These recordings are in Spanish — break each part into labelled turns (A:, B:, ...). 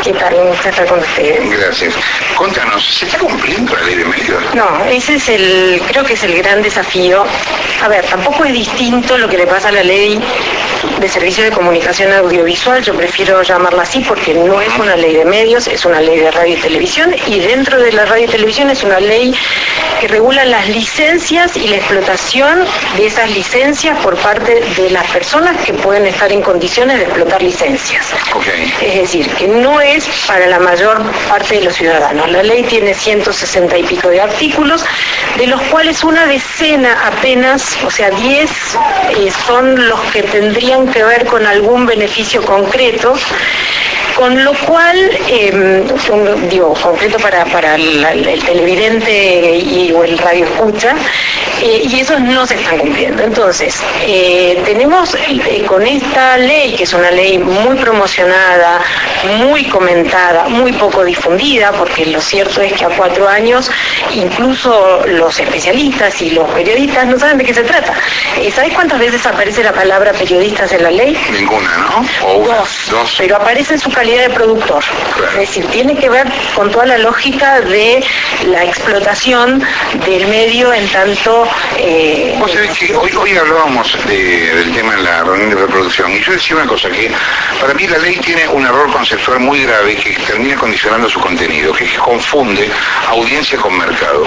A: ¿Qué tal? Me gusta estar con ustedes.
B: Gracias. Contanos, ¿se está cumpliendo la ley de medios?
A: No, ese es creo que es el gran desafío. A ver, tampoco es distinto lo que le pasa a la ley de servicio de comunicación audiovisual, yo prefiero llamarla así porque no es una ley de medios, es una ley de radio y televisión, y dentro de la radio y televisión es una ley que regula las licencias y la explotación de esas licencias por parte de las personas que pueden estar en condiciones de explotar licencias.
B: Okay.
A: Es decir, que no es para la mayor parte de los ciudadanos. La ley tiene 160 y pico de artículos, de los cuales una decena apenas, o sea 10, son los que tendrían que ver con algún beneficio concreto, con lo cual, concreto para el televidente o el radio escucha, y esos no se están cumpliendo. Entonces, tenemos con esta ley, que es una ley muy promocionada, muy comentada, muy poco difundida, porque lo cierto es que a 4 años incluso los especialistas y los periodistas no saben de qué se trata. ¿Sabes cuántas veces aparece la palabra periodistas en la ley?
B: Ninguna, ¿no? O
A: dos. Pero aparece en su calidad de productor. Claro. Es decir, tiene que ver con toda la lógica de la explotación del medio en tanto...
B: Vos sabés que hoy hablábamos del tema en la reunión de reproducción, y yo decía una cosa, que para mí la ley tiene un error conceptual muy grave que termina condicionando su contenido, que confunde audiencia con mercado.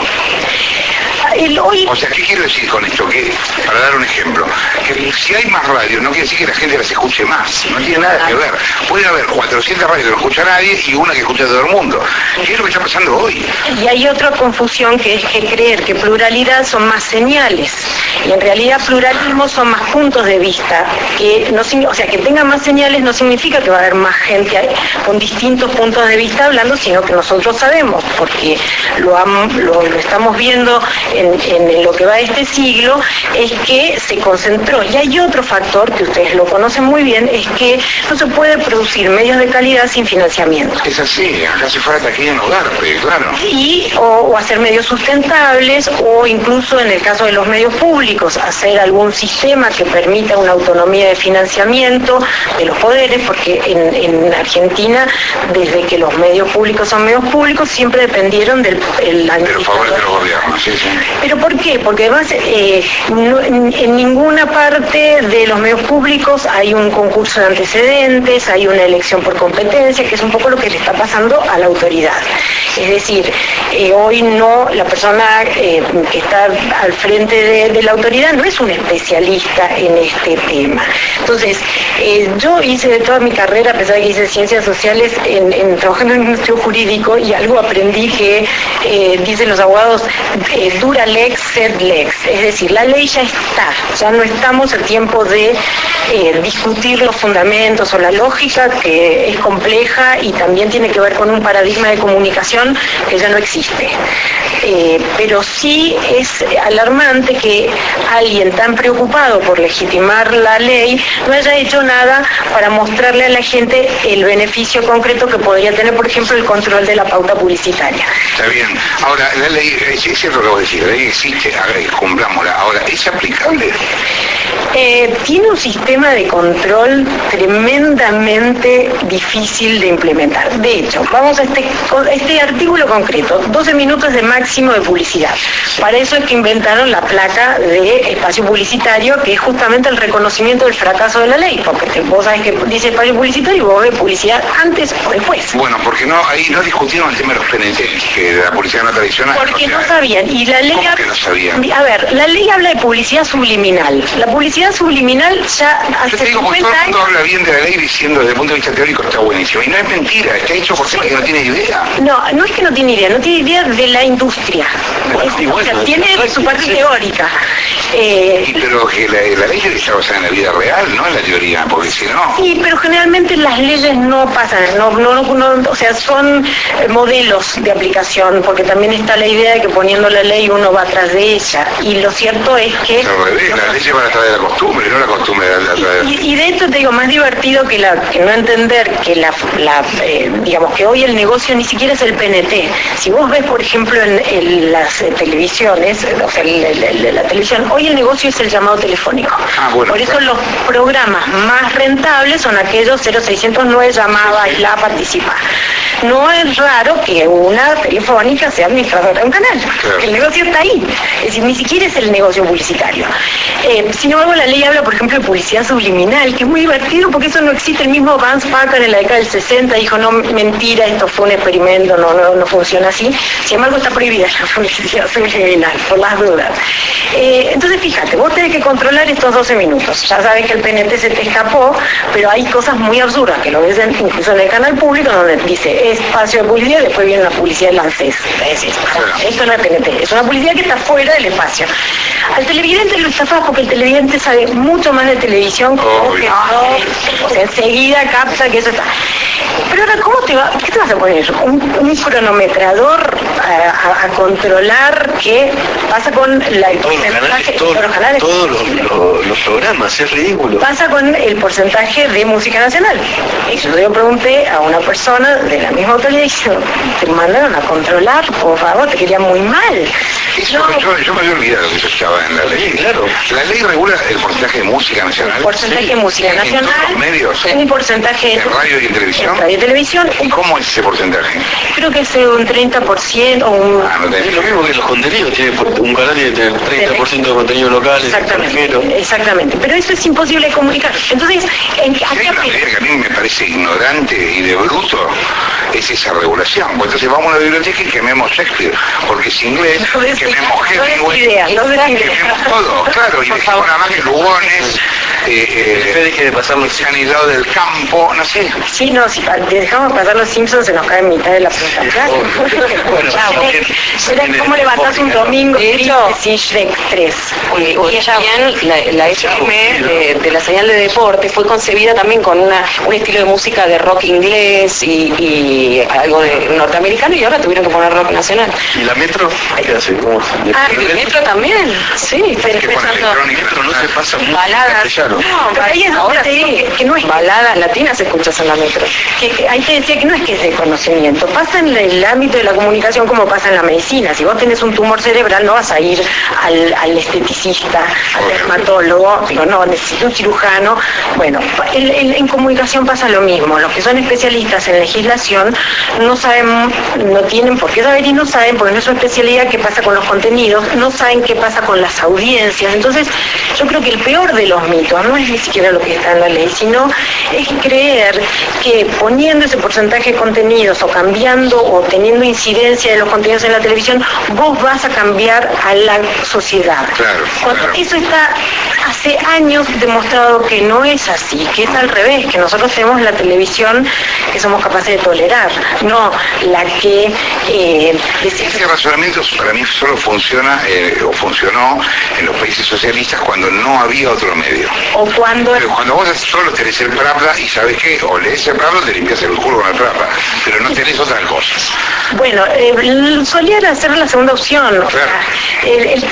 B: O sea, ¿qué quiero decir con esto? Que, para dar un ejemplo, que si hay más radios no quiere decir que la gente las escuche más, no tiene nada que ver. Puede haber 400 radios que no escucha nadie y una que escucha todo el mundo. ¿Qué es lo que está pasando hoy?
A: Y hay otra confusión, que es que creer que pluralidad son más señales, y en realidad pluralismo son más puntos de vista. Que no, o sea, que tenga más señales no significa que va a haber más gente con distintos puntos de vista hablando, sino que nosotros sabemos, porque lo estamos viendo en lo que va de este siglo, es que se concentró. Y hay otro factor que ustedes lo conocen muy bien, es que no se puede producir medios de calidad sin financiamiento.
B: Es así, acá se fuera taquilla en hogar, claro.
A: Y o hacer medios sustentables, o incluso en el caso de los medios públicos, hacer algún sistema que permita una autonomía de financiamiento de los poderes, porque en Argentina, desde que los medios públicos son medios públicos, siempre dependieron de
B: los favores de los gobiernos, sí.
A: ¿Pero por qué? Porque además en ninguna parte de los medios públicos hay un concurso de antecedentes, hay una elección por competencia, que es un poco lo que le está pasando a la autoridad. Es decir, hoy no, la persona que está al frente de la autoridad no es un especialista en este tema. Entonces, yo hice de toda mi carrera, a pesar de que hice ciencias sociales, trabajando en un estudio jurídico, y algo aprendí que dicen los abogados, dura lex, sed lex. Es decir, la ley ya está, ya no estamos a tiempo de discutir los fundamentos o la lógica, que es compleja y también tiene que ver con un paradigma de comunicación que ya no existe. Pero sí es alarmante que alguien tan preocupado por legitimar la ley no haya hecho nada para mostrarle a la gente el beneficio concreto que podría tener, por ejemplo, el control de la pauta publicitaria.
B: Está bien. Ahora, la ley, es cierto lo que vos decís, la ley existe, cumplámosla. Ahora, ¿es aplicable?
A: Tiene un sistema de control tremendamente difícil de implementar. De hecho, vamos a este artículo concreto, 12 minutos de máximo de publicidad. Para eso es que inventaron la placa de espacio publicitario, que es justamente el reconocimiento del fracaso de la ley, porque vos sabés que dice espacio publicitario y vos ves publicidad antes o después.
B: Bueno, porque ahí no discutieron el tema de los penitencios, que de la publicidad no tradicional.
A: Porque no sabían. Y la ley...
B: ¿Cómo que no sabían?
A: A ver, la ley habla de publicidad subliminal. La publicidad subliminal ya hace 50 años... Yo te digo, porque todo el mundo
B: habla bien de la ley diciendo desde el punto de vista teórico está buenísimo. Y no es mentira, está hecho por gente que no tiene idea.
A: No es que no tiene idea de la industria. O sea, tiene su parte teórica.
B: Pero que la ley está basada en la vida real, no en la teoría, porque si no...
A: Sí, pero generalmente las leyes no pasan, o sea, son modelos de aplicación, porque también está la idea de que poniendo la ley uno va atrás de ella. Y lo cierto es que...
B: Al revés, las leyes van atrás de la costumbre, no la costumbre atrás de...
A: Y de hecho te digo, más divertido que no entender que digamos que hoy el negocio ni siquiera es el PNT. Si vos ves, por ejemplo, en las televisiones, o sea, la televisión, hoy el negocio es el llamado telefónico.
B: Bueno,
A: por eso los programas más rentables son aquellos 0609, llama, baila, participa. No es raro que una telefónica sea administradora de un canal,
B: claro.
A: El negocio está ahí, es decir, ni siquiera es el negocio publicitario. Sin embargo, la ley habla, por ejemplo, de publicidad subliminal, que es muy divertido porque eso no existe. El mismo Vance Packard en la década del 60 dijo, no, mentira, esto fue un experimento, no funciona así. Sin embargo, está prohibida la publicidad subliminal, por las dudas. Entonces, fíjate, vos tenés que controlar estos 12 minutos. Ya sabes que el PNT se te escapó, pero hay cosas muy absurdas, que lo ves incluso en el canal público, donde dice espacio de publicidad, y después viene la publicidad del ANSES. Esto no es PNT, es una publicidad que está fuera del espacio. Al televidente lo estafás porque el televidente sabe mucho más de televisión que o sea, enseguida capta que eso está. Pero ahora, ¿qué te vas a poner? ¿Un cronometrador a controlar qué pasa con el porcentaje?
C: Todos los programas, es ridículo.
A: Pasa con el porcentaje de música nacional. Y yo pregunté a una persona de la misma autoridad y dice, te mandaron a controlar, por favor, te querían muy mal.
B: Yo me había olvidado que eso estaba en la ley.
C: Sí, claro.
B: La ley regula el porcentaje de música nacional.
A: El porcentaje de música nacional.
B: En todos los medios.
A: Un porcentaje
B: de radio y televisión.
A: Radio y televisión.
B: ¿Y cómo es ese porcentaje?
A: Creo que es un 30% o un...
C: Es lo mismo que los contenidos. Tiene un canal y tiene 30% de contenido local.
A: Exactamente. Pero eso es imposible de comunicar. Entonces,
B: hay una medida que a mí me parece ignorante y de bruto, es esa regulación. Pues entonces vamos a una biblioteca y quememos Shakespeare, porque es inglés, quememos Hemingway, quememos todo, claro, y dejamos nada más que Lugones,
C: deje de pasar los
B: sanidad del campo, no sé.
A: Sí, no, si dejamos pasar los Simpsons se nos cae en mitad de la pregunta. ¿Cómo levantás un domingo sin Shrek 3?
D: Hoy también la FM de la señal de deporte fue concebida también con un estilo de música de rock inglés y algo de norteamericano, y ahora tuvieron que poner rock nacional.
C: ¿Y la Metro? ¿Qué hace?
D: ¿El Metro también? Sí, está empezando.
C: Metro no se pasa mucho
D: baladas.
A: No, pero ahí es ahora sí, que no es
D: baladas latinas escuchas en la Metro.
A: Que ahí te decía que no es que es de conocimiento, pasa en el ámbito de la comunicación como pasa en la medicina. Si vos tenés un tumor cerebral no vas a ir al esteticista, al dermatólogo, digo, no, necesito un cirujano. Bueno, en comunicación pasa lo mismo. Los que son especialistas en legislación no saben, no tienen por qué saber y no saben, porque no es su especialidad, qué pasa con los contenidos, no saben qué pasa con las audiencias. Entonces, yo creo que el peor de los mitos no es ni siquiera lo que está en la ley, sino es creer que poniendo ese porcentaje de contenidos o cambiando o teniendo incidencia de los contenidos en la televisión, vos vas a cambiar a la sociedad.
B: Claro.
A: Cuando eso está hace años demostrado que no es así, que es al revés, que nosotros tenemos la televisión que somos capaces de tolerar, no la que...
B: Ese razonamiento para mí solo funciona o funcionó en los países socialistas cuando no había otro medio.
A: O cuando...
B: Pero cuando vos solo tenés el Pravda y sabes qué, o lees el Pravda, te limpias el culo con el Pravda, pero no tenés otra cosa.
A: Bueno, solía hacer la segunda opción.
B: Claro.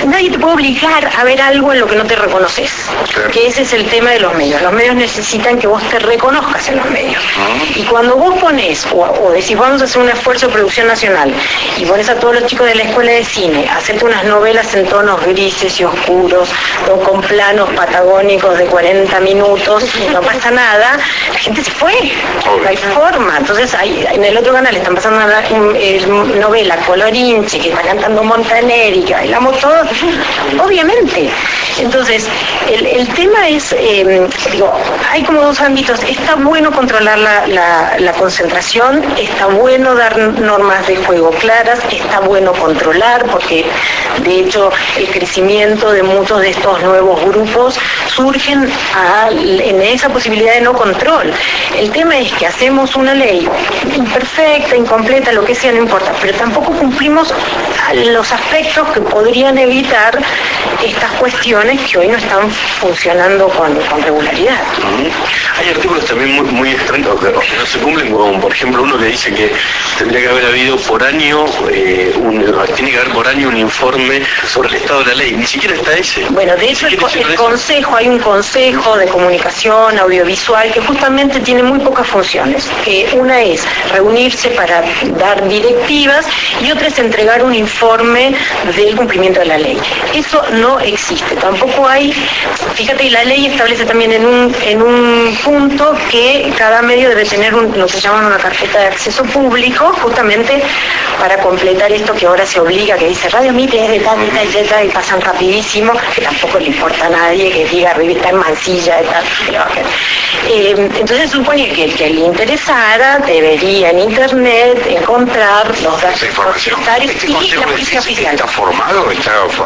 A: Nadie te puede obligar a ver algo en lo que no te reconoces.
B: Claro.
A: Que ese es el tema de los medios. Los medios necesitan que vos te reconozcas en los medios. Y cuando vos pones, o decís, vamos a hacer un esfuerzo de producción nacional, y pones a todos los chicos de la escuela de cine a hacerte unas novelas en tonos grises y oscuros, con planos patagónicos de 40 minutos, y no pasa nada, la gente se fue. No hay forma. Entonces, en el otro canal están pasando una novela Colorinche, que está cantando Montaner y que bailamos todos, obviamente. Entonces, el tema es, hay como dos ámbitos. Está bueno controlar la concentración, está bueno dar normas de juego claras, está bueno controlar, porque de hecho el crecimiento de muchos de estos nuevos grupos surgen en esa posibilidad de no control. El tema es que hacemos una ley imperfecta, incompleta, lo que sea, no importa, pero tampoco cumplimos los aspectos que podrían evitar estas cuestiones que hoy no están funcionando con regularidad.
C: Hay artículos también muy extraños que no se cumplen, como por ejemplo uno que dice que tendría que haber habido por por año, tiene que haber por año un informe sobre el estado de la ley. Ni siquiera está ese.
A: Bueno, de hecho el consejo, hay un consejo de comunicación audiovisual que justamente tiene muy pocas funciones. Una es reunirse para dar directivas y otra es entregar un informe del cumplimiento de la ley. Eso no existe. Tampoco hay, fíjate, la ley establece también en un punto que cada medio debe tener lo que llaman una carpeta de acceso público, justamente para completar esto que ahora se obliga, que dice Radio Mitre es de tal y tal y pasan rapidísimo, que tampoco le importa a nadie que diga revista en Mansilla de tal. Entonces supone que el que le interesara debería en internet encontrar los datos necesarios y la policía oficial.
B: ¿Está formado?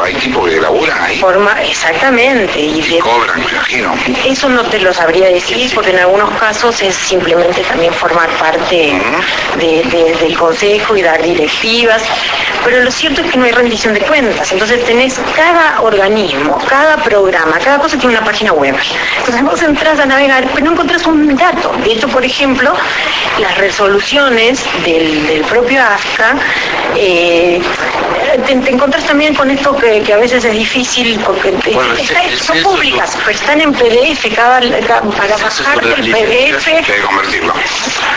B: ¿Hay tipos que laburan ahí?
A: Exactamente.
B: Y cobran, me imagino.
A: Eso no te lo sabría decir porque en algunos casos es simplemente también formar parte del consejo y dar directivas, pero lo cierto es que no hay rendición de cuentas. Entonces tenés cada organismo, cada programa, cada cosa tiene una página web. Entonces vos entras a navegar, pero no encontrás un dato. De hecho, por ejemplo, las resoluciones del propio AFCA, te encontrás también con esto que a veces es difícil porque son públicas, pero están en PDF, para bajarte el PDF.
B: Hay que convertirlo.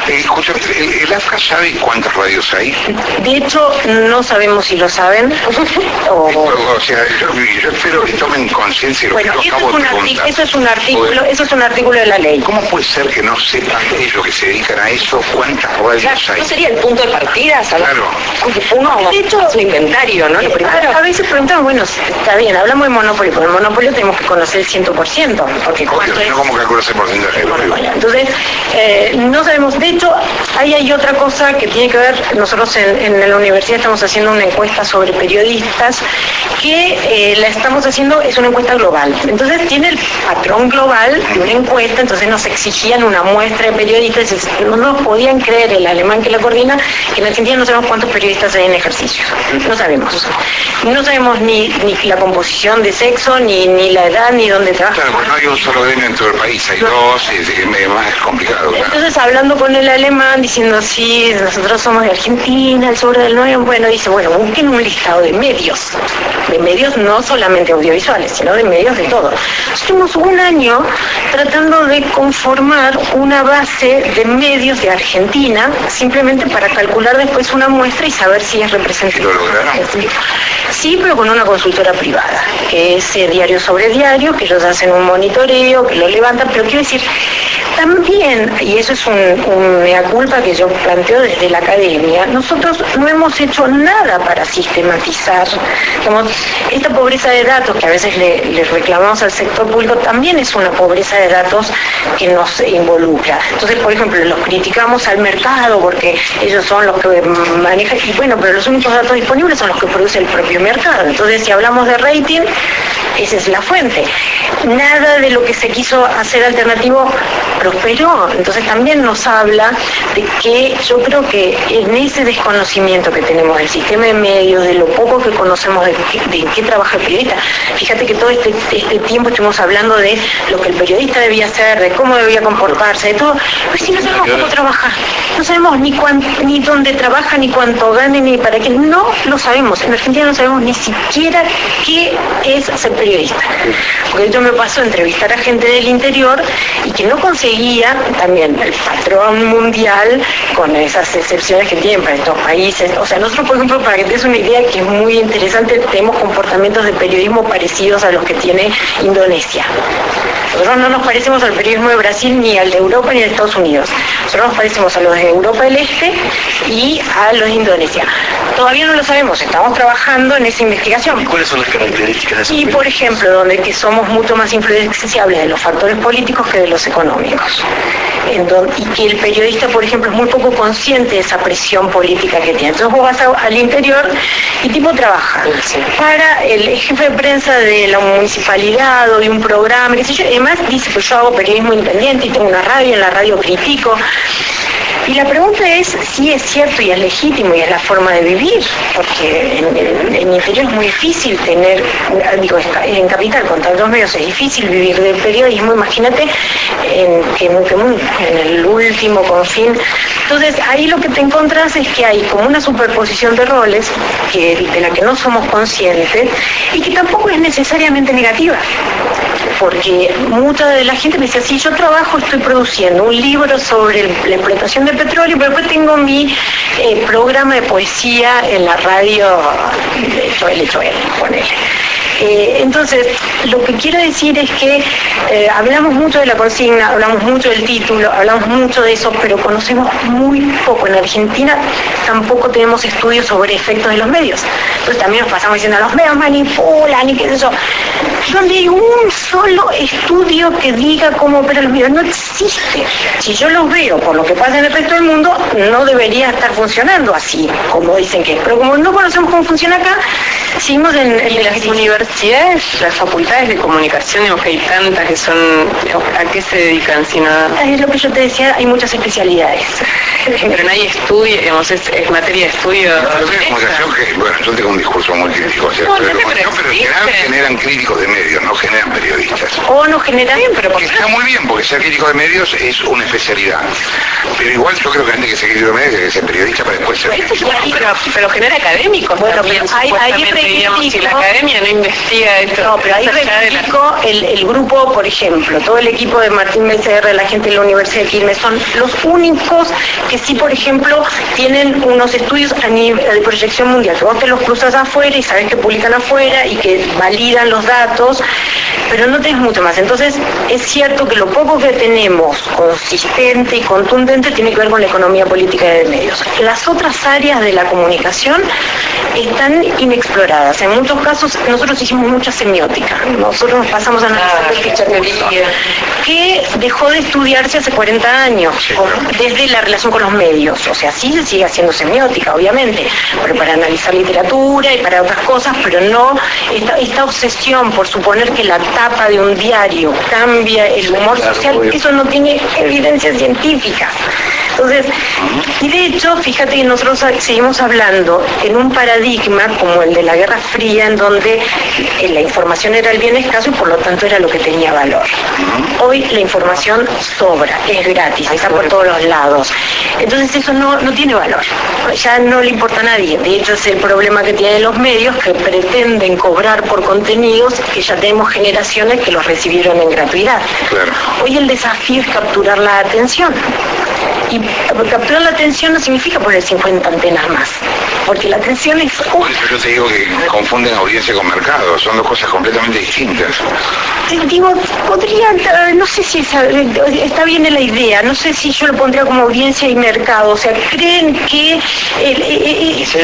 B: Escúchame, ¿el AFCA sabe cuántas radios hay?
A: De hecho, no sabemos si lo saben.
B: O sea, yo espero que tomen conciencia de lo que acabo de preguntar.
A: Eso es un artículo de la ley.
B: ¿Cómo puede ser que no sepan ellos que se dedican a eso cuántas radios hay?
D: ¿No sería el punto de partida?
B: Claro.
D: De hecho, es un inventario, ¿no?
A: A veces preguntamos, bueno, está bien, hablamos de monopolio, pero el monopolio tenemos que conocer el 100%, porque
B: ¿cómo calculas el porcentaje?
A: Entonces, no sabemos. De hecho, ahí hay otra cosa que tiene que ver, nosotros en la universidad estamos haciendo una encuesta sobre periodistas, que la estamos haciendo, es una encuesta global. Entonces tiene el patrón global de una encuesta, entonces nos exigían una muestra de periodistas, no nos podían creer, el alemán que la coordina, que en Argentina no sabemos cuántos periodistas hay en ejercicio. No sabemos. No sabemos ni la composición de sexo, ni la edad, ni dónde trabajan.
B: Claro, pues no hay un solo gremio en todo el país, hay dos, es más complicado. Claro.
A: Entonces, hablando con el alemán, diciendo, sí, nosotros somos de Argentina, el sur del Nuevo, bueno, dice, bueno, busquen un listado de medios no solamente audiovisuales, sino de medios de todo. Estuvimos un año tratando de conformar una base de medios de Argentina, simplemente para calcular después una muestra y saber si es representativa.
B: ¿Lo lograron?
A: Sí, pero con una consultora privada, que es Diario sobre Diario, que ellos hacen un monitoreo, que lo levantan, pero quiero decir, también, y eso es un mea culpa que yo planteo desde la academia, nosotros no hemos hecho nada para sistematizar. Esta pobreza de datos que a veces le reclamamos al sector público también es una pobreza de datos que nos involucra. Entonces, por ejemplo, los criticamos al mercado porque ellos son los que manejan, y bueno, pero los únicos datos disponibles son los que produce el propio mercado. Entonces, si hablamos de rating, esa es la fuente. Nada de lo que se quiso hacer alternativo prosperó. Entonces también nos habla de que yo creo que en ese desconocimiento que tenemos del sistema de medios, de lo poco que conocemos de qué trabaja el periodista, fíjate que todo este tiempo estuvimos hablando de lo que el periodista debía hacer, de cómo debía comportarse, de todo, pues si no sabemos cómo trabaja, no sabemos ni dónde trabaja, ni cuánto gane, ni para qué, no lo sabemos. En Argentina no sabemos ni siquiera qué es ser periodista. Porque yo me paso a entrevistar a gente del interior y que no conseguía también el patrón mundial con esas excepciones que tienen para estos países. O sea, nosotros, por ejemplo, para que te des una idea que es muy interesante, tenemos comportamientos de periodismo parecidos a los que tiene Indonesia. Nosotros no nos parecemos al periodismo de Brasil, ni al de Europa, ni de Estados Unidos. Nosotros nos parecemos a los de Europa del Este y a los de Indonesia. Todavía no lo sabemos, estamos trabajando en esa investigación.
C: ¿Y cuáles son las características de esos
A: Y, por ejemplo, donde que somos mucho más influenciables de los factores políticos que de los económicos. Y que el periodista, por ejemplo, es muy poco consciente de esa presión política que tiene. Entonces vos vas al interior y tipo trabaja para el jefe de prensa de la municipalidad o de un programa, qué sé yo. Además dice, pues yo hago periodismo independiente y tengo una radio, en la radio critico. Y la pregunta es si es cierto y es legítimo y es la forma de vivir, porque en interior es muy difícil tener, digo, en capital con tantos medios es difícil vivir del periodismo, imagínate en el último confín. Entonces ahí lo que te encontrás es que hay como una superposición de roles de la que no somos conscientes y que tampoco es necesariamente negativa, porque mucha de la gente me decía, sí, yo trabajo, estoy produciendo un libro sobre la explotación del petróleo, pero después tengo mi programa de poesía en la radio de Joel, ponele. Entonces, lo que quiero decir es que hablamos mucho de la consigna, hablamos mucho del título, hablamos mucho de eso, pero conocemos muy poco. En Argentina tampoco tenemos estudios sobre efectos de los medios. Entonces también nos pasamos diciendo, los medios manipulan y qué sé yo. Donde hay un solo estudio que diga cómo operan los medios, no existe. Si yo los veo por lo que pasa en el resto del mundo, no debería estar funcionando así, como dicen que es. Pero como no conocemos cómo funciona acá, seguimos en las universidades, las facultades de comunicación, digamos que hay tantas que son, ¿a qué se dedican? Si no... Es lo que yo te decía, hay muchas especialidades. Pero no hay estudio, digamos, es materia de estudio.
B: Bueno, yo tengo un discurso muy crítico hacia
A: No,
B: pero en general generan críticos de medios, no generan periodistas.
A: O no generan bien, pero
B: porque está muy bien, porque ser crítico de medios es una especialidad. Pero igual yo creo que antes que ser crítico de medios hay que ser periodista para después ser crítico.
D: Pero genera académicos.
A: Bueno, pero
D: digamos, si la academia no investiga esto.
A: No, pero ahí reivindico el grupo, por ejemplo, todo el equipo de Martín Becerra, la gente de la Universidad de Quilmes, son los únicos que sí, por ejemplo, tienen unos estudios a nivel de proyección mundial, que vos te los cruzas afuera y sabes que publican afuera y que validan los datos, pero no tenés mucho más. Entonces, es cierto que lo poco que tenemos consistente y contundente tiene que ver con la economía política de medios. Las otras áreas de la comunicación están inexploradas. En muchos casos, nosotros hicimos mucha semiótica. Nosotros nos pasamos a analizar que dejó de estudiarse hace 40 años, desde la relación con los medios. O sea, sí se sigue haciendo semiótica, obviamente, pero para analizar literatura y para otras cosas, pero no esta obsesión por suponer que la tapa de un diario cambia el humor social, eso no tiene evidencia científica. Entonces, y de hecho, fíjate que nosotros seguimos hablando en un paradigma como el de la Guerra Fría, en donde la información era el bien escaso y por lo tanto era lo que tenía valor. Hoy la información sobra, es gratis, está por todos los lados. Entonces eso no tiene valor, ya no le importa a nadie. De hecho es el problema que tienen los medios, que pretenden cobrar por contenidos que ya tenemos generaciones que los recibieron en gratuidad.
B: Claro.
A: Hoy el desafío es capturar la atención. Y capturar la atención no significa poner 50 antenas más, porque la atención es...
B: Por eso yo te digo que confunden audiencia con mercado, son dos cosas completamente distintas.
A: Digo, podría, no sé si está bien en la idea, no sé si yo lo pondría como audiencia y mercado, o sea, creen que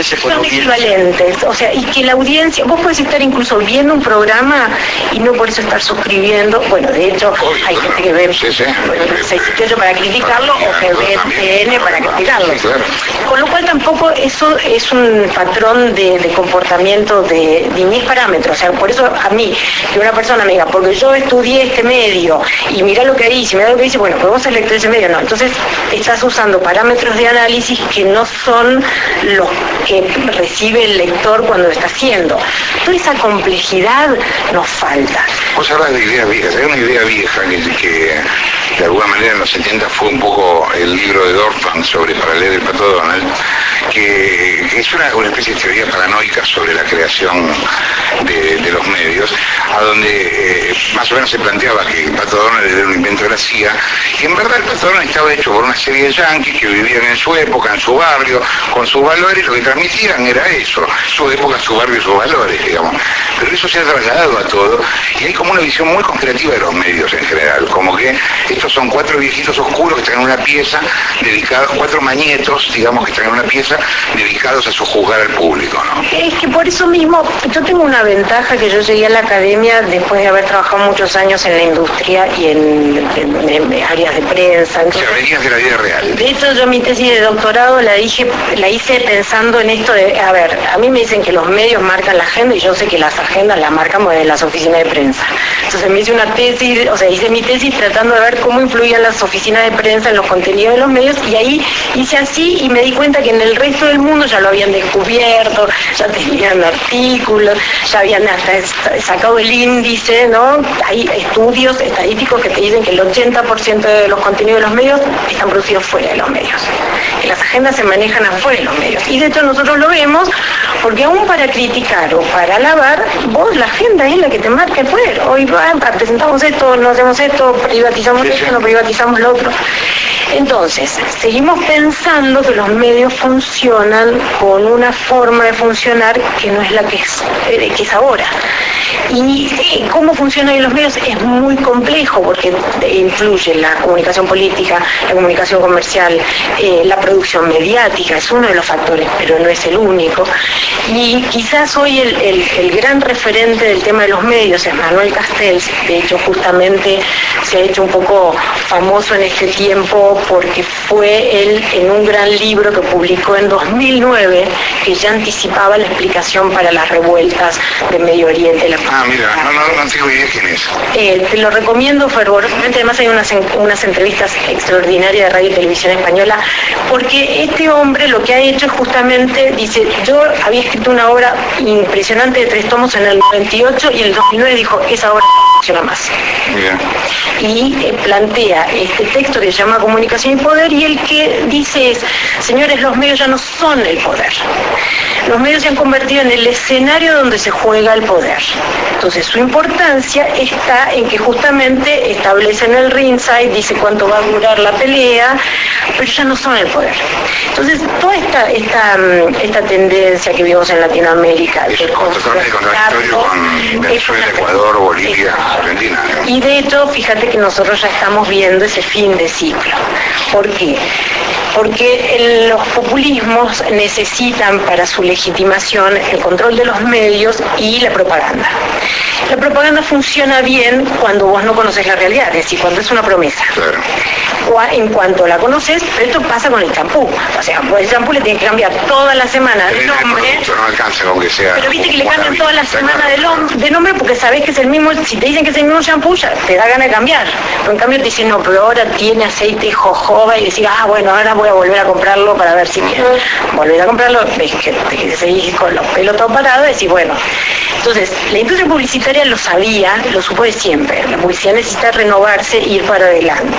A: son equivalentes, o sea, y que la audiencia, vos podés estar incluso viendo un programa y no por eso estar suscribiendo, bueno, de hecho, hay gente que ve, bueno, eso para criticarlo, o que ve TN para criticarlo.
B: Sí, claro.
A: Con lo cual tampoco eso es un patrón de comportamiento de mis parámetros, o sea, por eso a mí, que una persona me diga, porque yo estudié este medio y mirá lo que dice, mirá lo que dice, bueno, pues vos sos lector de ese medio, no. Entonces estás usando parámetros de análisis que no son los que recibe el lector cuando lo está haciendo. Toda esa complejidad nos falta.
B: Vos hablas de ideas viejas, hay una idea vieja que de alguna manera en los 70 fue un poco el libro de Dorfman sobre para leer el Pato Donald, que es una especie de teoría paranoica sobre la creación de los medios, a donde más o menos se planteaba que el Pato Donald era un invento de la CIA, y en verdad el Pato Donald estaba hecho por una serie de yanquis que vivían en su época, en su barrio, con sus valores, lo que transmitían era eso, su época, su barrio y sus valores, digamos. Pero eso se ha trasladado a todo, y hay como una visión muy conspirativa de los medios en general, como que estos son 4 viejitos oscuros que están en una pieza dedicados, 4 mañetos, digamos, que están en una pieza dedicados a sojuzgar al público, ¿no?
A: Es que por eso mismo, yo tengo una ventaja que yo llegué a la academia después de haber trabajado muchos años en la industria y en áreas de prensa.
B: O sea, venías de la vida real.
A: De hecho, yo mi tesis de doctorado la hice pensando en esto de, a ver, a mí me dicen que los medios marcan la agenda y yo sé que las agendas las marcamos desde las oficinas de prensa. Entonces me hice una tesis, o sea, hice mi tesis tratando de ver cómo influían las oficinas de prensa en los contenidos de los medios, y ahí hice así y me di cuenta que en el resto del mundo ya lo habían descubierto, ya tenían artículos, ya habían hasta sacado el índice, ¿no? Hay estudios estadísticos que te dicen que el 80% de los contenidos de los medios están producidos fuera de los medios, que las agendas se manejan afuera de los medios. Y de hecho nosotros lo vemos porque aún para criticar o para alabar, vos la agenda es la que te marca el poder. Hoy presentamos esto, no hacemos esto, privatizamos esto, no privatizamos lo otro. Entonces, seguimos pensando que los medios funcionan con una forma de funcionar que no es la que es ahora. Y cómo funcionan los medios es muy complejo porque influye la comunicación política, la comunicación comercial, la producción mediática, es uno de los factores, pero no es el único. Y quizás hoy el gran referente del tema de los medios es Manuel Castells. De hecho, justamente se ha hecho un poco famoso en este tiempo porque fue él en un gran libro que publicó en 2009 que ya anticipaba la explicación para las revueltas de Medio Oriente.
B: Mira, no tengo idea quién es.
A: Te lo recomiendo fervorosamente, además hay unas entrevistas extraordinarias de Radio y Televisión Española, porque este hombre lo que ha hecho es justamente, dice, yo había escrito una obra impresionante de 3 tomos en el 98 y en el 2009 dijo, esa obra no funciona más.
B: Mira.
A: Y plantea este texto que se llama Comunicación y Poder, y el que dice es, señores, los medios ya no son el poder. Los medios se han convertido en el escenario donde se juega el poder. Entonces su importancia está en que justamente establecen el ringside, dice cuánto va a durar la pelea, pero ya no son el poder. Entonces toda esta tendencia que vimos en Latinoamérica
B: es totalmente contradictorio con Venezuela, Ecuador, Bolivia, Argentina, ¿no?
A: Y de hecho, fíjate que nosotros ya estamos viendo ese fin de ciclo. ¿Por qué? Porque los populismos necesitan para su legitimación el control de los medios y la propaganda. La propaganda funciona bien cuando vos no conoces la realidad, es decir, cuando es una promesa.
B: Claro.
A: En cuanto la conoces, pero esto pasa con el champú. O sea, el champú le tiene que cambiar toda la semana de nombre.
B: No alcanza con que sea.
A: Pero viste que le cambian toda la semana de nombre porque sabés que es el mismo. Si te dicen que es el mismo champú, ya te da ganas de cambiar. Pero en cambio te dicen, no, pero ahora tiene aceite jojoba, y decís, bueno, ahora voy a volver a comprarlo para ver si quiero. Volver a comprarlo, ves que te seguís con los pelos todo parados y decís, bueno. Entonces, la industria publicitaria lo sabía, lo supo de siempre. La publicidad necesita renovarse e ir para adelante.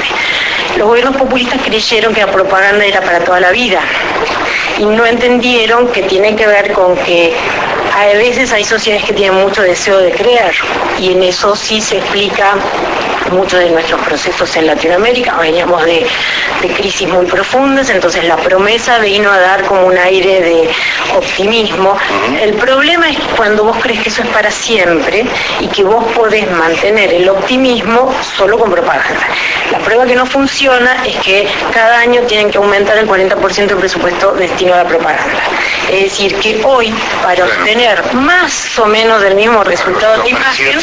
A: Los gobiernos populistas creyeron que la propaganda era para toda la vida y no entendieron que tiene que ver con que a veces hay sociedades que tienen mucho deseo de crear, y en eso sí se explica muchos de nuestros procesos en Latinoamérica. Veníamos de crisis muy profundas, entonces la promesa vino a dar como un aire de optimismo. El problema es cuando vos crees que eso es para siempre y que vos podés mantener el optimismo solo con propaganda. La prueba que no funciona es que cada año tienen que aumentar el 40% del presupuesto destinado a la propaganda. Es decir, que hoy, para obtener más o menos el mismo resultado de imagen,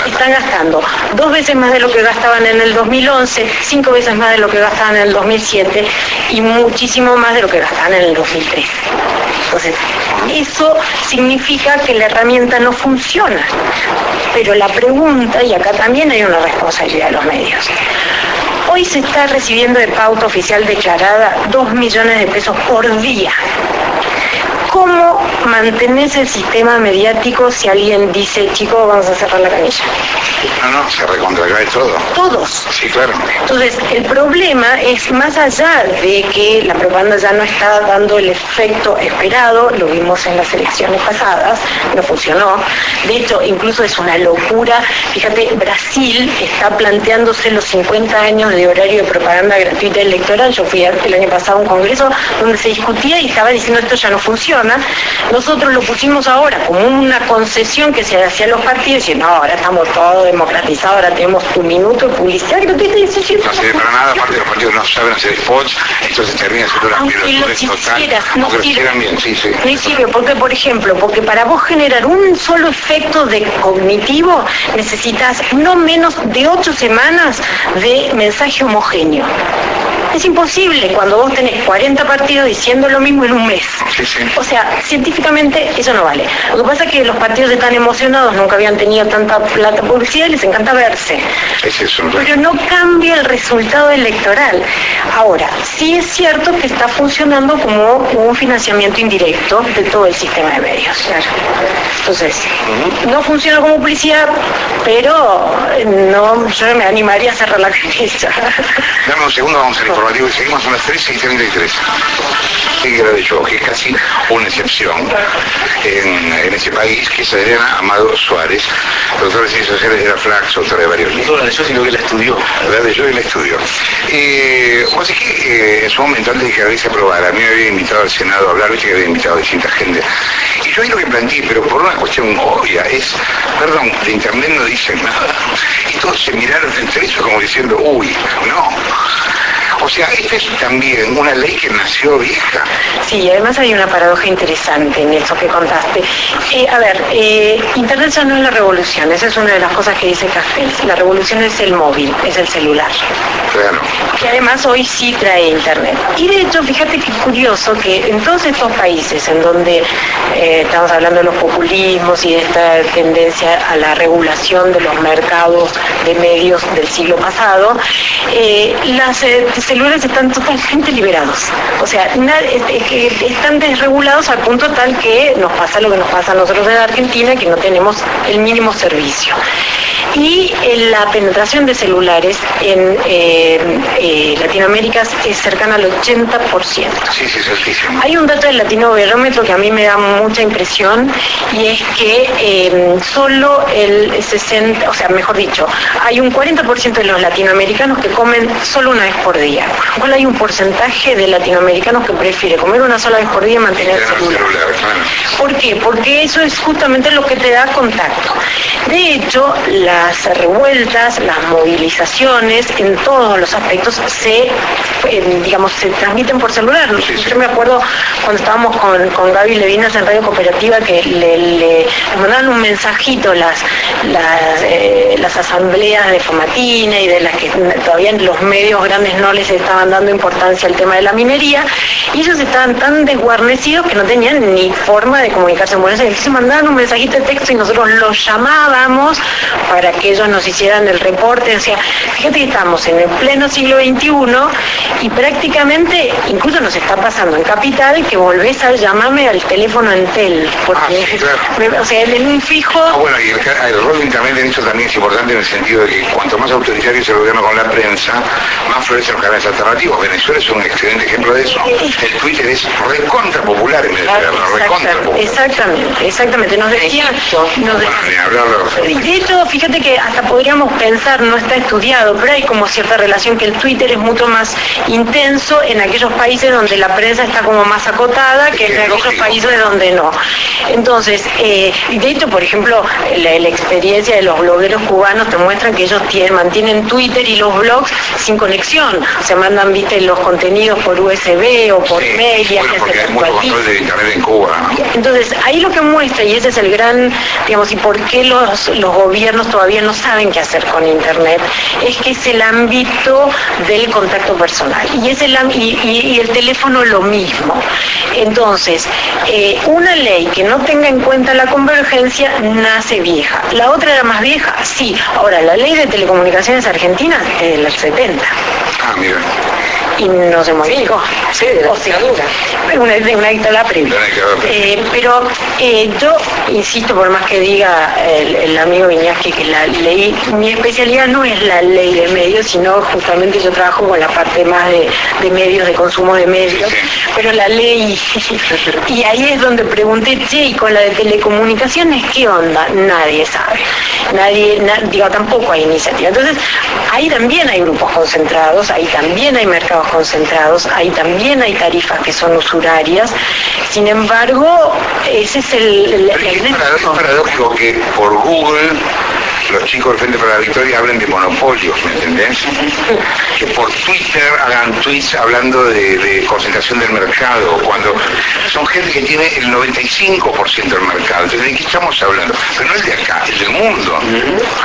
A: están gastando 2 veces más de lo que gastaban en el 2011, 5 veces más de lo que gastaban en el 2007 y muchísimo más de lo que gastaban en el 2013. Entonces, eso significa que la herramienta no funciona. Pero la pregunta, y acá también hay una responsabilidad de los medios, hoy se está recibiendo de pauta oficial declarada 2 millones de pesos por día. ¿Cómo mantenés el sistema mediático si alguien dice, chicos, vamos a cerrar la canilla?
B: No, se recontracae todo.
A: Todos.
B: Sí, claro.
A: Entonces, el problema es más allá de que la propaganda ya no está dando el efecto esperado, lo vimos en las elecciones pasadas, no funcionó. De hecho, incluso es una locura. Fíjate, Brasil está planteándose los 50 años de horario de propaganda gratuita electoral. Yo fui el año pasado a un congreso donde se discutía y estaba diciendo esto ya no funciona. personas, nosotros lo pusimos ahora como una concesión que se hacía a los partidos y no, ahora estamos todos democratizados, ahora tenemos un minuto de publicidad gratuita y eso
B: no sirve para nada, aparte los partidos no saben hacer spots, entonces termina siendo una violación total, aunque lo hicieran bien, sí.
A: No sirve, porque por ejemplo, porque para vos generar un solo efecto de cognitivo necesitas no menos de 8 semanas de mensaje homogéneo. Es imposible cuando vos tenés 40 partidos diciendo lo mismo en un mes.
B: Sí.
A: O sea, científicamente eso no vale. Lo que pasa es que los partidos están emocionados, nunca habían tenido tanta plata publicidad y les encanta verse.
B: Es eso.
A: Pero no cambia el resultado electoral. Ahora, sí es cierto que está funcionando como un financiamiento indirecto de todo el sistema de medios. Claro. Entonces, no funciona como publicidad, pero no, yo me animaría a cerrar la cabeza.
B: Dame un segundo, vamos al informativo y seguimos a las 13:33. Sí, era de yo, que es casi una excepción en ese país, que es Adriana Amado Suárez, doctora de Ciencias Sociales de la FLAX, autora de varios libros.
C: No la leyó, sino que la estudió.
B: La leyó y la estudió. Pues es que en su momento, antes de que la ley se aprobara, a mí me había invitado al Senado a hablar, viste que había invitado a distinta gente. Y yo ahí lo que planteé, pero por una cuestión obvia, es, perdón, de internet no dicen nada. Y todos se miraron entre ellos como diciendo, uy, no. O sea, esta es también una ley que nació vieja.
A: Sí, además hay una paradoja interesante en eso que contaste. Internet ya no es la revolución, esa es una de las cosas que dice Castells. La revolución es el móvil, es el celular.
B: Claro.
A: Que además hoy sí trae Internet. Y de hecho, fíjate que es curioso que en todos estos países en donde estamos hablando de los populismos y de esta tendencia a la regulación de los mercados de medios del siglo pasado, las celulares están totalmente liberados. O sea, están desregulados al punto tal que nos pasa lo que nos pasa a nosotros en Argentina, que no tenemos el mínimo servicio. Y la penetración de celulares en Latinoamérica es cercana al 80%.
B: Sí, es altísimo.
A: Hay un dato del Latinobarómetro que a mí me da mucha impresión y es que solo el 60%, o sea, mejor dicho, hay un 40% de los latinoamericanos que comen solo una vez por día. Por lo cual hay un porcentaje de latinoamericanos que prefiere comer una sola vez por día y mantener el celular.
B: Claro.
A: ¿Por qué? Porque eso es justamente lo que te da contacto. De hecho, las revueltas, las movilizaciones, en todos los aspectos se transmiten por celular.
B: Sí.
A: Yo me acuerdo cuando estábamos con Gaby Levinas en Radio Cooperativa que le mandaban un mensajito las asambleas de Famatina y de las que todavía los medios grandes no les estaban dando importancia al tema de la minería, y ellos estaban tan desguarnecidos que no tenían ni forma de comunicarse en Buenos Aires. Se mandaban un mensajito de texto y nosotros los llamábamos para que ellos nos hicieran el reporte. O sea, fíjate que estamos en el pleno siglo XXI y prácticamente, incluso nos está pasando en Capital, que volvés a llamarme al teléfono Entel, porque,
B: sí, claro.
A: O sea, en un fijo...
B: Bueno, y el rol de Internet en esto también es importante en el sentido de que cuanto más autoritario es el gobierno con la prensa, más florecen los canales alternativos. Venezuela es un excelente ejemplo de eso. El Twitter es recontra popular en Venezuela, recontra popular.
A: Exactamente. Nos decían... De hecho, fíjate que hasta podríamos pensar, no está estudiado, pero hay como cierta relación que el Twitter es mucho más intenso en aquellos países donde la prensa está como más acotada que en aquellos países donde no. Entonces, de hecho, por ejemplo, la experiencia de los blogueros cubanos te muestran que ellos mantienen Twitter y los blogs sin conexión. Se mandan, viste, los contenidos por USB o por mail.
B: Bueno, porque hay mucho control de Internet en Cuba, ¿no?
A: Entonces, ahí lo que muestra, y ese es el gran, digamos, y por qué los gobiernos todavía no saben qué hacer con Internet, es que es el ámbito del contacto personal. Y es y el teléfono lo mismo. Entonces, una ley que no tenga en cuenta la convergencia nace vieja. La otra era más vieja, sí. Ahora, la ley de telecomunicaciones argentinas es del 70.
B: Ah, mira.
A: Y no se modificó.
D: Sí, de la dictadura.
A: Una dictadura previa. Pero yo insisto, por más que diga el amigo Viñaski que la ley, mi especialidad no es la ley de medios, sino justamente yo trabajo con la parte más de medios, de consumo de medios, pero la ley, y ahí es donde pregunté, ¿y con la de telecomunicaciones qué onda? Nadie sabe. Tampoco hay iniciativa. Entonces, ahí también hay grupos concentrados, ahí también hay mercados concentrados, ahí también hay tarifas que son usurarias. Sin embargo, ese es
B: es paradójico que por Google los chicos del Frente para la Victoria hablen de monopolios, ¿me entendés? Que por Twitter hagan tweets hablando de concentración del mercado, cuando son gente que tiene el 95% del mercado. Entonces, ¿de qué estamos hablando? Pero no es de acá, es del mundo.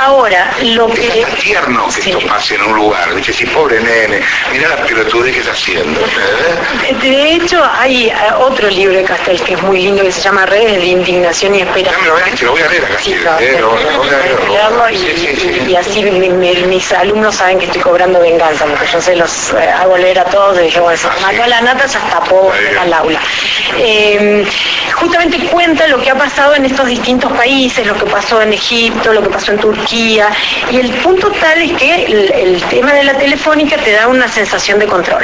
A: Ahora, lo que...
B: Es tierno que esto pase en un lugar. Dice, sí, pobre nene, mira la pelotudez que está haciendo.
A: De hecho, hay otro libro de Castel que es muy lindo, que se llama Redes de Indignación y Esperanza.
B: Lo voy a leer acá.
A: Sí, y así mis alumnos saben que estoy cobrando venganza, porque yo se los hago leer a todos y dije, bueno, se mató a la nata, ya tapó al aula. Justamente cuenta lo que ha pasado en estos distintos países, lo que pasó en Egipto, lo que pasó en Turquía, y el punto tal es que el tema de la telefónica te da una sensación de control,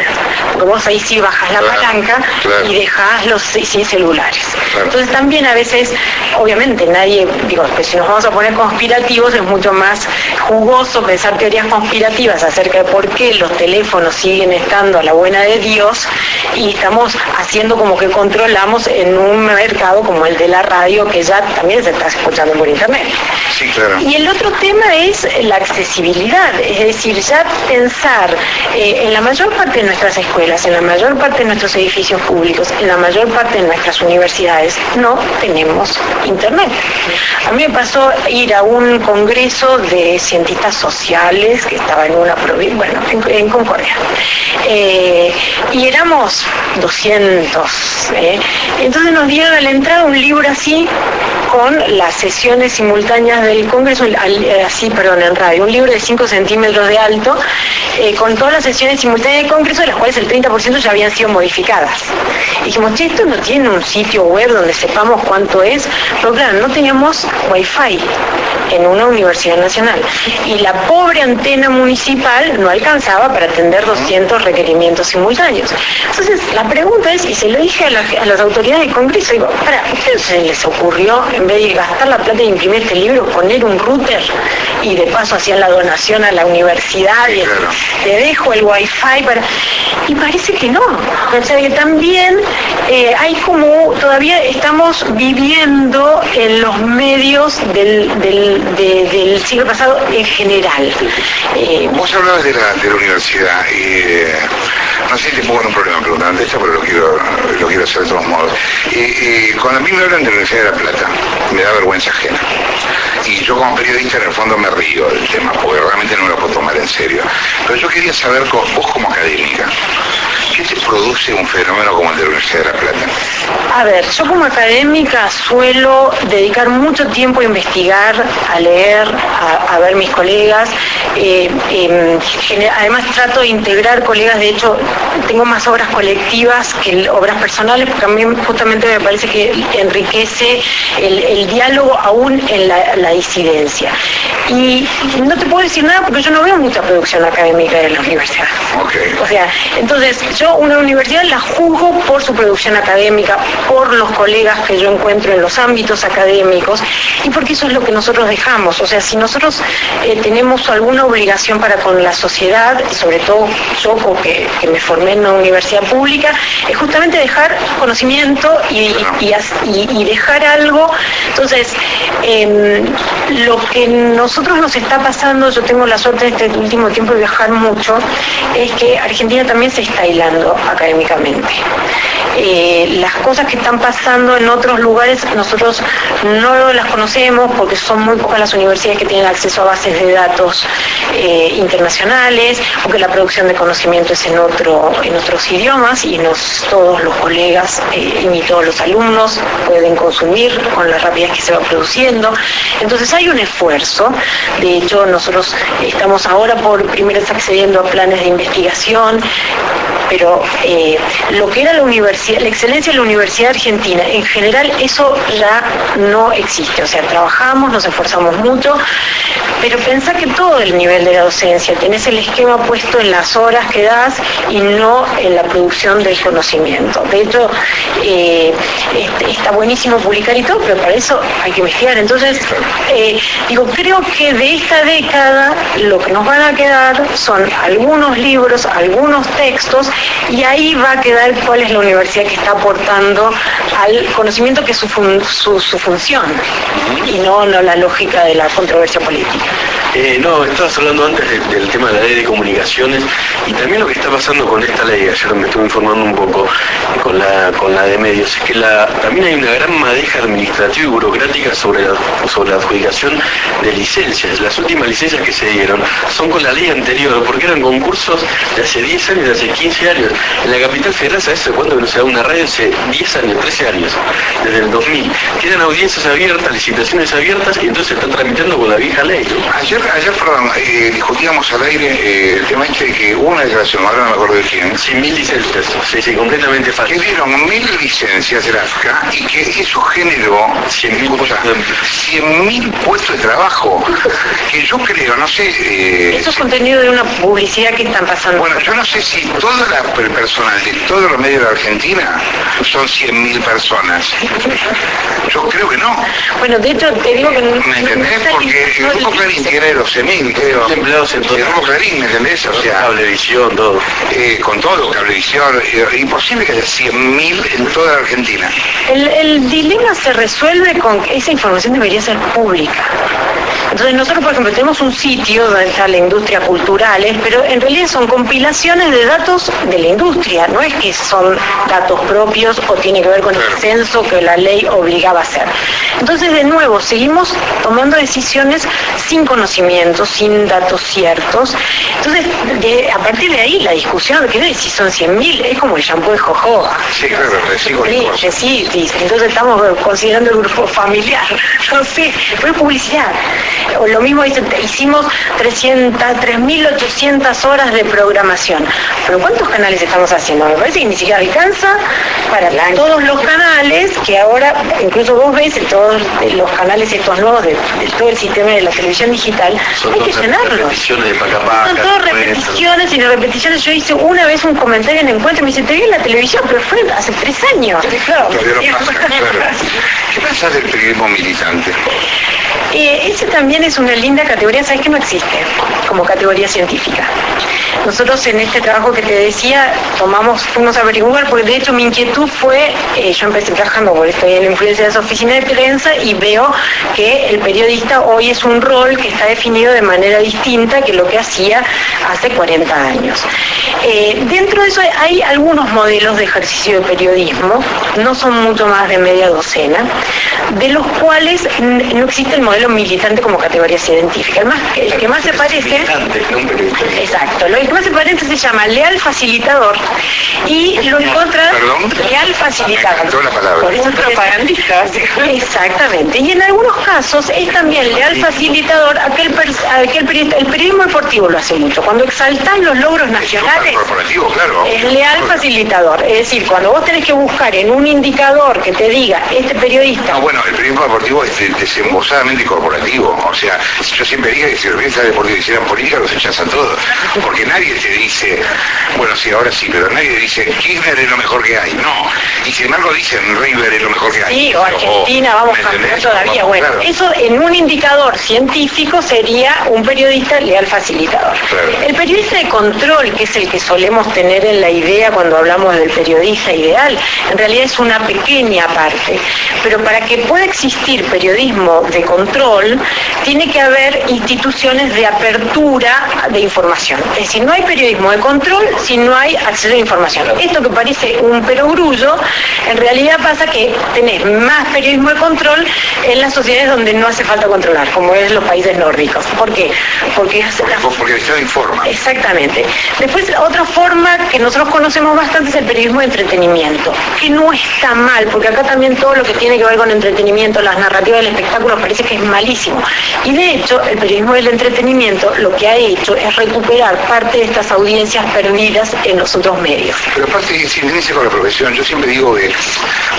A: porque vos ahí sí bajas la palanca y dejás los sin celulares. Entonces también a veces, obviamente nadie, digo, que si nos vamos a poner conspirativos, es mucho más jugoso pensar teorías conspirativas acerca de por qué los teléfonos siguen estando a la buena de Dios y estamos haciendo como que controlamos en un mercado como el de la radio, que ya también se está escuchando por internet.
B: Sí, claro.
A: Y el otro tema es la accesibilidad, es decir, ya pensar en la mayor parte de nuestras escuelas, en la mayor parte de nuestros edificios públicos, en la mayor parte de nuestras universidades, no tenemos internet. A mí me pasó ir a un congreso de cientistas sociales que estaba en una provincia, bueno, en Concordia. Y éramos 200. Entonces nos dieron a la entrada un libro así, con las sesiones simultáneas del Congreso, en radio, un libro de 5 centímetros de alto, con todas las sesiones simultáneas del Congreso, de las cuales el 30% ya habían sido modificadas. Y dijimos, che, esto no tiene un sitio web donde sepamos cuánto es, pero claro, no teníamos Wi-Fi en una universidad nacional. Y la pobre antena municipal no alcanzaba para atender 200 requerimientos simultáneos. Entonces, la pregunta es, y se lo dije a las autoridades del Congreso, digo, ¿a ustedes se les ocurrió, en vez de gastar la plata de imprimir este libro, poner un router y de paso hacían la donación a la universidad y te dejo el Wi-Fi para... Y parece que no. O sea que también hay como, todavía estamos viviendo en los medios del siglo pasado en general.
B: Vos hablabas de la universidad y no sé si te pongo en un problema preguntando esto, pero lo quiero hacer de todos modos. Cuando a mí me hablan de la Universidad de La Plata, me da vergüenza ajena. Y yo como periodista en el fondo me río del tema, porque realmente no me lo puedo tomar en serio. Pero yo quería saber, vos como académica, ¿qué te produce un fenómeno como el de la Universidad de La Plata?
A: A ver, yo como académica suelo dedicar mucho tiempo a investigar, a leer, a ver mis colegas. Además trato de integrar colegas, de hecho tengo más obras colectivas que obras personales, porque a mí justamente me parece que enriquece el diálogo aún en la disidencia. Y no te puedo decir nada porque yo no veo mucha producción académica de la universidad.
B: Okay.
A: O sea, entonces yo una universidad la juzgo por su producción académica, por los colegas que yo encuentro en los ámbitos académicos y porque eso es lo que nosotros dejamos. O sea, si nosotros tenemos alguna obligación para con la sociedad, y sobre todo yo que me formé en una universidad pública, es justamente dejar conocimiento y dejar algo. Entonces, lo que nosotros nos está pasando, yo tengo la suerte en este último tiempo de viajar mucho, es que Argentina también se está hilando académicamente. Las cosas que están pasando en otros lugares nosotros no las conocemos porque son muy pocas las universidades que tienen acceso a bases de datos internacionales, porque la producción de conocimiento es en otros idiomas y todos los colegas ni todos los alumnos pueden consumir con la rapidez que se va produciendo. Entonces hay un esfuerzo. De hecho, nosotros estamos ahora por primera vez accediendo a planes de investigación pero lo que era la universidad, la excelencia de la Universidad Argentina, en general eso ya no existe. O sea, trabajamos, nos esforzamos mucho, pero pensá que todo el nivel de la docencia, tenés el esquema puesto en las horas que das y no en la producción del conocimiento. De hecho, está buenísimo publicar y todo, pero para eso hay que investigar. Entonces, creo que de esta década lo que nos van a quedar son algunos libros, algunos textos, y ahí va a quedar cuál es la universidad que está aportando al conocimiento, que es su función, y no la lógica de la controversia política.
C: No, estabas hablando antes del tema de la ley de comunicaciones y también lo que está pasando con esta ley. Ayer me estuve informando un poco con la de medios, es que también hay una gran madeja administrativa y burocrática sobre la adjudicación de licencias. Las últimas licencias que se dieron son con la ley anterior, porque eran concursos de hace 10 años, de hace 15 años. En la capital federal, ¿sabes hace cuánto que no se da una radio? Hace 10 años, 13 años, desde el 2000. Quedan audiencias abiertas, licitaciones abiertas, y entonces se están tramitando con la vieja ley, ¿no?
B: Ayer discutíamos al aire el tema de que hubo una declaración, ahora no me acuerdo de quién.
C: Sí, 1000 licencias, sí, completamente falso.
B: Que dieron 1000 licencias de la AFCA y que eso generó 100.000 puestos de trabajo. Que yo creo, no sé...
A: Eso es contenido de una publicidad que están pasando.
B: Bueno, yo no sé si todo el personal de todos los medios de Argentina son 100.000 personas. Yo creo que no.
A: Bueno, de hecho, te digo que no...
B: ¿Me entendés? Porque el Grupo Clarín tiene 12.000, creo.
C: Empleados en todo.
B: El Grupo Clarín, ¿me entendés? O sea,
C: cablevisión, todo.
B: Con todo, cablevisión. Imposible que haya 100.000 en toda la Argentina.
A: El dilema se resuelve con que esa información debería ser pública. Entonces nosotros, por ejemplo, tenemos un sitio donde está la industria culturales, pero en realidad son compilaciones de datos de la industria, no es que son datos propios o tiene que ver con el censo que la ley obligaba a hacer. Entonces, de nuevo, seguimos tomando decisiones sin conocimiento, sin datos ciertos. Entonces, a partir de ahí, la discusión de si son 100.000 es como el shampoo de jojoba.
B: Sí, claro,
A: sí, entonces estamos considerando el grupo familiar, no sé, fue publicidad. O lo mismo hicimos 3.800 horas de programación. Pero ¿cuántos canales estamos haciendo? Me parece que ni siquiera alcanza para todos los canales, que ahora, incluso vos ves en todos los canales estos nuevos de todo el sistema de la televisión digital, hay que llenarlos.
C: Repeticiones de Pacapaca.
A: Son todas repeticiones y repeticiones. Yo hice una vez un comentario en Encuentro y me dice, te vi en la televisión, pero fue hace 3 años. Claro.
B: ¿Qué pensás del periodismo militante?
A: Ese también es una linda categoría, ¿sabes que no existe como categoría científica? Nosotros en este trabajo que te decía, fuimos a averiguar, porque de hecho mi inquietud fue, yo empecé trabajando, porque estoy en la influencia de esa oficina de prensa, y veo que el periodista hoy es un rol que está definido de manera distinta que lo que hacía hace 40 años. Dentro de eso hay algunos modelos de ejercicio de periodismo, no son mucho más de media docena, de los cuales no existe el modelo militante como categoría científica. El que más se parece... Exacto, lo que más se parece se llama leal facilitador y lo encuentra leal facilitador.
B: Me encantó la palabra.
A: Por eso propagandista. Exactamente. Y en algunos casos es también leal facilitador el periodismo deportivo lo hace mucho. Cuando exaltan los logros nacionales,
B: claro,
A: es leal facilitador. Es decir, cuando vos tenés que buscar en un indicador que te diga, este periodista...
B: No, bueno, el periodismo deportivo es desembosadamente corporativo. O sea, yo siempre digo que si los periodistas deportivos hicieran política, los echas a todos. Porque nadie te dice, bueno, sí, ahora sí, pero nadie dice, Kirchner es lo mejor que hay. No. Y sin embargo dicen, River es lo mejor que hay.
A: Sí, o Argentina, vamos a cambiar todavía. Bueno, claro. Eso en un indicador científico sería un periodista leal facilitador. Claro. El periodista de control, que es el que solemos tener en la idea cuando hablamos del periodista ideal, en realidad es una pequeña parte. Pero para que pueda existir periodismo de control, tiene que haber instituciones de apertura de información. Es decir, no hay periodismo de control si no hay acceso a información. Esto que parece un perogrullo, En realidad pasa que tenés más periodismo de control en las sociedades donde no hace falta controlar, como es los países nórdicos. ¿Por qué? Porque
B: el Estado informa.
A: Exactamente. Después, otra forma que nosotros conocemos bastante es el periodismo de entretenimiento, que no está mal, porque acá también todo lo que tiene que ver con entretenimiento, las narrativas del espectáculo, parece que es malísimo. Y de hecho, el periodismo del entretenimiento lo que ha hecho es recuperar parte de estas audiencias perdidas en los otros medios.
B: Pero aparte, si me dice con la profesión, yo siempre digo que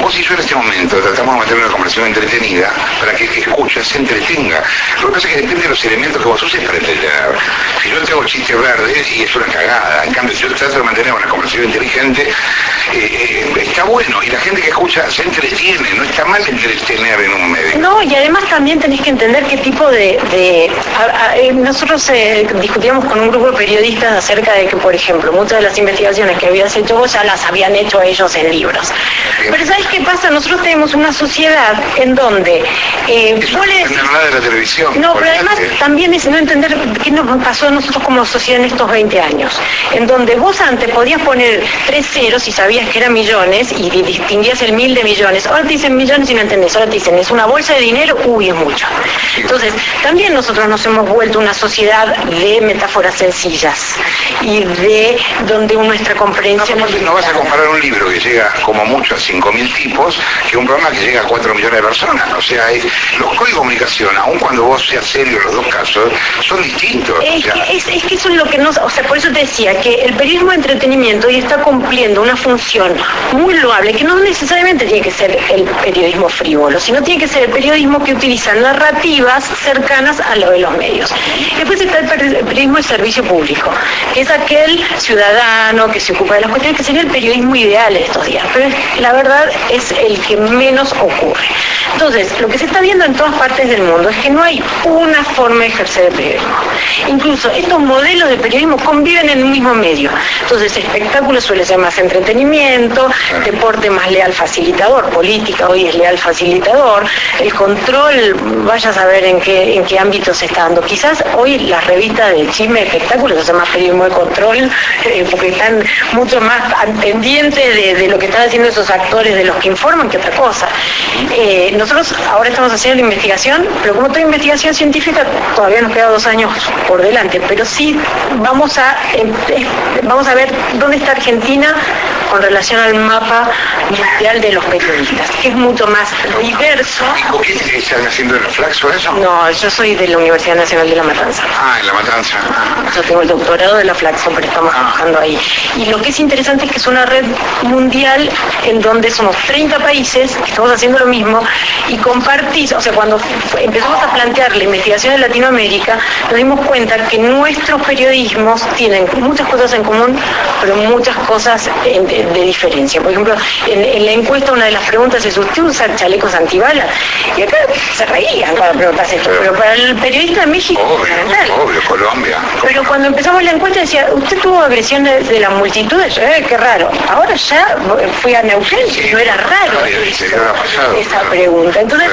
B: vos y yo en este momento tratamos de mantener una conversación entretenida para que el que escucha se entretenga. Lo que pasa es que depende de los elementos que vos uses para entretener. Si yo tengo chistes verdes y es una cagada, en cambio si yo trato de mantener una conversación inteligente, está bueno, y la gente que escucha se entretiene, no está mal entretener en un medio.
A: No, y además también tenés que entender qué tipo nosotros discutíamos con un grupo de periodistas acerca de que, por ejemplo, muchas de las investigaciones que habías hecho vos ya las habían hecho ellos en libros. Pero ¿sabes qué pasa? Nosotros tenemos una sociedad en donde
B: no nada de la televisión.
A: No, pero además también es no entender qué nos pasó a nosotros como sociedad en estos 20 años, en donde vos antes podías poner 3 ceros y sabías que eran millones y distinguías el 1000 de millones. Ahora te dicen millones y no entendés. Ahora te dicen, es una bolsa de dinero, uy, es mucho. Entonces, también nosotros nos hemos vuelto una sociedad de metáforas sencillas y de donde nuestra comprensión...
B: No vas a comparar un libro que llega como mucho a 5.000 tipos que un programa que llega a 4 millones de personas. O sea, los códigos de comunicación, aun cuando vos seas serio en los dos casos, son distintos.
A: Es que eso es lo que nos... O sea, por eso te decía que el periodismo de entretenimiento hoy está cumpliendo una función muy loable, que no necesariamente tiene que ser el periodismo frívolo, sino tiene que ser el periodismo que utiliza narrativas cercanas a lo de los medios. Después está el periodismo de servicio público, que es aquel ciudadano que se ocupa de las cuestiones, que sería el periodismo ideal de estos días, pero la verdad es el que menos ocurre. Entonces, lo que se está viendo en todas partes del mundo es que no hay una forma de ejercer el periodismo. Incluso estos modelos de periodismo conviven en un mismo medio. Entonces, espectáculo suele ser más entretenimiento, deporte más leal facilitador, política hoy es leal facilitador, el control, vaya a saber en qué ámbito se está dando. Quizás hoy las revistas de chisme de espectáculos hacen más periodismo de control, porque están mucho más pendientes de lo que están haciendo esos actores, de los que informan, que otra cosa. Nosotros ahora estamos haciendo la investigación, pero como toda investigación científica todavía nos queda 2 años por delante, pero sí vamos a ver dónde está Argentina con relación al mapa mundial de los periodistas, que es mucho más diverso.
B: ¿Y qué están haciendo en la Flaxo eso?
A: No, yo soy de la Universidad Nacional de La Matanza.
B: Ah, en La Matanza.
A: Yo tengo el doctorado de la Flaxo, pero estamos trabajando ahí. Y lo que es interesante es que es una red mundial en donde somos 30 países que estamos haciendo lo mismo y compartís, o sea, cuando empezamos a plantear la investigación en Latinoamérica, nos dimos cuenta que nuestros periodismos tienen muchas cosas en común, pero muchas cosas de diferencia. Por ejemplo, en la encuesta una de las preguntas es, ¿usted usa chalecos antibalas? Y acá se reían cuando preguntas esto, pero para el periodista de México...
B: Obvio, Colombia.
A: Pero cuando empezamos la encuesta decía, ¿usted tuvo agresiones de las multitudes? Qué raro. Ahora ya fui a Neuquén y no era raro esa pregunta. Entonces,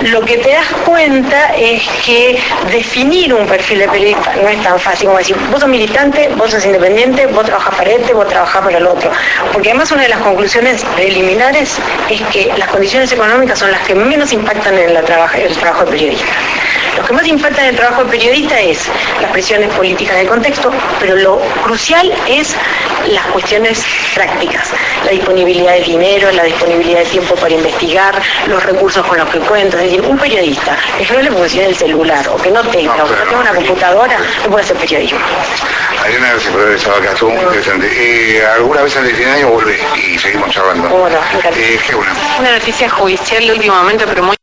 A: lo que te das cuenta es que definir un perfil de periodista no es tan fácil como decir, vos sos militante, vos sos independiente, vos trabajás para este, vos trabajás para el otro. Porque además una de las conclusiones preliminares es que las condiciones económicas son las que menos impactan en el trabajo del periodista. Lo que más impacta en el trabajo del periodista es las presiones políticas del contexto, pero lo crucial es las cuestiones prácticas, la disponibilidad de dinero, la disponibilidad de tiempo para investigar, los recursos con los que cuenta. Es decir, un periodista que no le funcione el celular o que no tenga, o que no tenga una computadora, no puede hacer periodismo.
B: Ariana, gracias por haber estado acá, estuvo muy interesante. Alguna vez antes de fin de año volvé y seguimos charlando.
A: Bueno,
B: ¿Qué una?
D: Una noticia judicial últimamente, pero muy